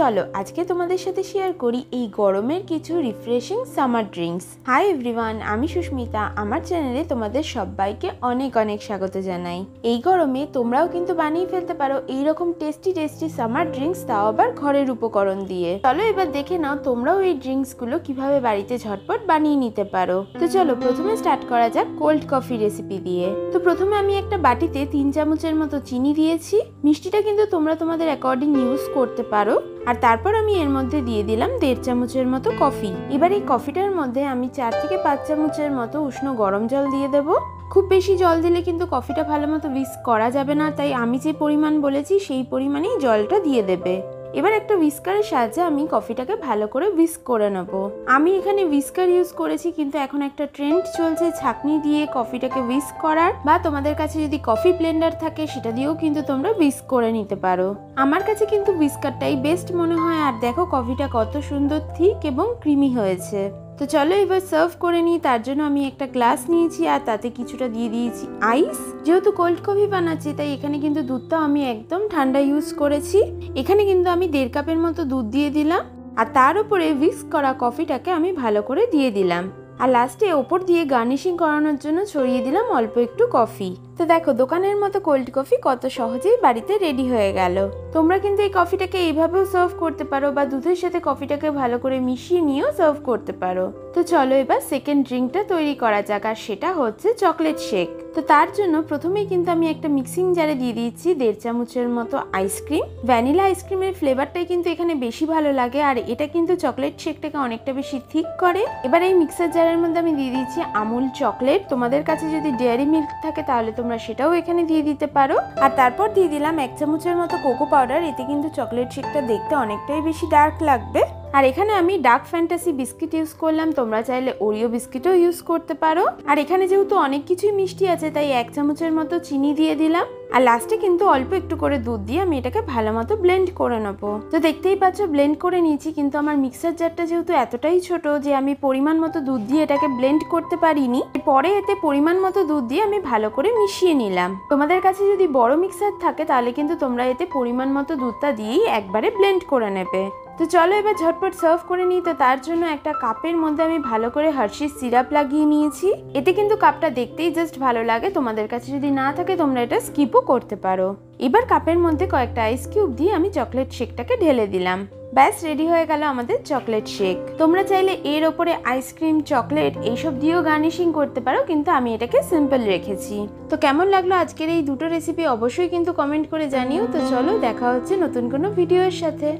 চলো আজকে তোমাদের সাথে শেয়ার করি এই গরমের কিছু refreshing summer drinks. Hi everyone, আমি সুস্মিতা। আমার চ্যানেলে তোমাদের সবাইকে অনেক অনেক স্বাগত জানাই। এই গরমে তোমরাও কিন্তু বানিয়ে ফেলতে পারো এইরকম টেস্টি টেস্টি সামার ড্রিঙ্কস, তাও আবার ঘরের উপকরণ দিয়ে। চলো এবার দেখে নাও তোমরাও এই ড্রিঙ্কস গুলো কিভাবে বাড়িতে ঝটপট বানিয়ে নিতে পারো। তো চলো প্রথমে স্টার্ট করা যাক কোল্ড কফি রেসিপি দিয়ে। তো প্রথমে আমি একটা বাটিতে 3 চামচের মতো চিনি দিয়েছি। মিষ্টিটা কিন্তু তোমরা তোমাদের অ্যাকর্ডিং ইউজ করতে পারো। আর তারপর আমি এর মধ্যে দিয়ে দিলাম 1.5 চামচের মতো কফি। এবার এই কফিটার মধ্যে আমি 4 থেকে 5 চামচের মতো উষ্ণ গরম জল দিয়ে দেবো। খুব বেশি জল দিলে কিন্তু কফিটা ভালো মতো হুইস্ক করা যাবে না, তাই আমি যে পরিমাণ বলেছি সেই পরিমাণেই জলটা দিয়ে দেবে। এবার একটা হুইস্কারের সাহায্যে আমি কফিটাকে ভালো করে হুইস্ক করে নেব। আমি এখানে হুইস্কার ইউজ করেছি, কিন্তু এখন একটা ট্রেন্ড চলছে ছাঁকনি দিয়ে কফিটাকে হুইস্ক করার, বা তোমাদের কাছে যদি কফি ব্লেন্ডার থাকে সেটা দিয়েও কিন্তু তোমরা হুইস্ক করে নিতে পারো। আমার কাছে কিন্তু হুইস্কারটাই বেস্ট মনে হয়। আর দেখো কফিটা কত সুন্দর থিক এবং ক্রিমি হয়েছে। তো চলো এবার সার্ভ করে নিই। তার জন্য আমি একটা গ্লাস নিয়েছি আর তাতে কিছুটা দিয়ে দিয়েছি আইস। যেহেতু কোল্ড কফি বানাচ্ছি তাই এখানে কিন্তু দুধটাও আমি একদম ঠান্ডা ইউজ করেছি। এখানে কিন্তু আমি 1.5 কাপের মতো দুধ দিয়ে দিলাম, আর তার উপরে হুইস্ক করা কফিটাকে আমি ভালো করে দিয়ে দিলাম। আর লাস্টে ওপর দিয়ে গার্নিশিং করানোর জন্য ছড়িয়ে দিলাম অল্প একটু কফি। তো দেখো দোকানের মতো কোল্ড কফি কত সহজেই বাড়িতে রেডি হয়ে গেল। তোমরা কিন্তু এই কফিটাকে এইভাবেও সার্ভ করতে পারো, বা দুধের সাথে কফিটাকে ভালো করে মিশিয়ে নিয়েও সার্ভ করতে পারো। তো চলো এবার সেকেন্ড ড্রিঙ্কটা তৈরি করা যাক, আর সেটা হচ্ছে চকলেট শেক। তো তার জন্য প্রথমেই কিন্তু আমি একটা মিক্সিং জারে দিয়ে দিচ্ছি 1.5 চামচের মতো আইসক্রিম। ভ্যানিলা আইসক্রিমের ফ্লেভারটাই কিন্তু এখানে বেশি ভালো লাগে, আর এটা কিন্তু চকলেট শেকটাকে অনেকটা বেশি থিক করে। এবার এই মিক্সার জারের মধ্যে আমি দিয়ে দিচ্ছি আমুল চকলেট। তোমাদের কাছে যদি ডেয়ারি মিল্ক থাকে তাহলে তোমরা সেটাও এখানে দিয়ে দিতে পারো। আর তারপর দিয়ে দিলাম 1 চামচের মতো কোকো পাউডার। এতে কিন্তু চকলেট শেকটা দেখতে অনেকটাই বেশি ডার্ক লাগবে। আর এখানে আমি ডার্ক ফ্যান্টাসি বিস্কিট ইউজ করলাম, তোমরা চাইলে ওরিও বিস্কিটও ইউজ করতে পারো। আর এখানে যেহেতু অনেক কিছুই মিষ্টি আছে তাই 1 চামচের মতো চিনি দিয়ে দিলাম। আর লাস্টে কিন্তু অল্প একটু করে দুধ দিয়ে আমি এটাকে ভালো মতো ব্লেন্ড করে নেবো। তো দেখতেই পাচ্ছ ব্লেন্ড করে নিয়েছি, কিন্তু আমার মিক্সার জারটা যেহেতু এতটাই ছোট যে আমি পরিমাণ মতো দুধ দিয়ে এটাকে ব্লেন্ড করতে পারিনি। পরে এতে পরিমাণ মতো দুধ দিয়ে আমি ভালো করে মিশিয়ে নিলাম। তোমাদের কাছে যদি বড় মিক্সার থাকে তাহলে কিন্তু তোমরা এতে পরিমাণ মতো দুধটা দিয়েই একবারে ব্লেন্ড করে নেবে। তো চলো এবার ঝটপট সার্ভ করে নিই। তো তার জন্য একটা কাপের মধ্যে আমি ভালো করে হার্শিস সিরাপ লাগিয়ে নিয়েছি। এতে কিন্তু কাপটা দেখতেই জাস্ট ভালো লাগে, তোমাদের কাছে যদি না থাকে তোমরা এটা স্কিপও করতে পারো। এবার কাপের মধ্যে কয়েকটা আইস কিউব দিয়ে আমি চকলেট শেকটাকে ঢেলে দিলাম। ব্যাস রেডি হয়ে গেল আমাদের চকলেট শেক। তোমরা চাইলে এর ওপরে আইসক্রিম, চকলেট এইসব দিয়েও গার্নিশিং করতে পারো, কিন্তু আমি এটাকে সিম্পল রেখেছি। তো কেমন লাগলো আজকের এই দুটো রেসিপি অবশ্যই কিন্তু কমেন্ট করে জানিও। তো চলো দেখা হচ্ছে নতুন কোনো ভিডিওর সাথে।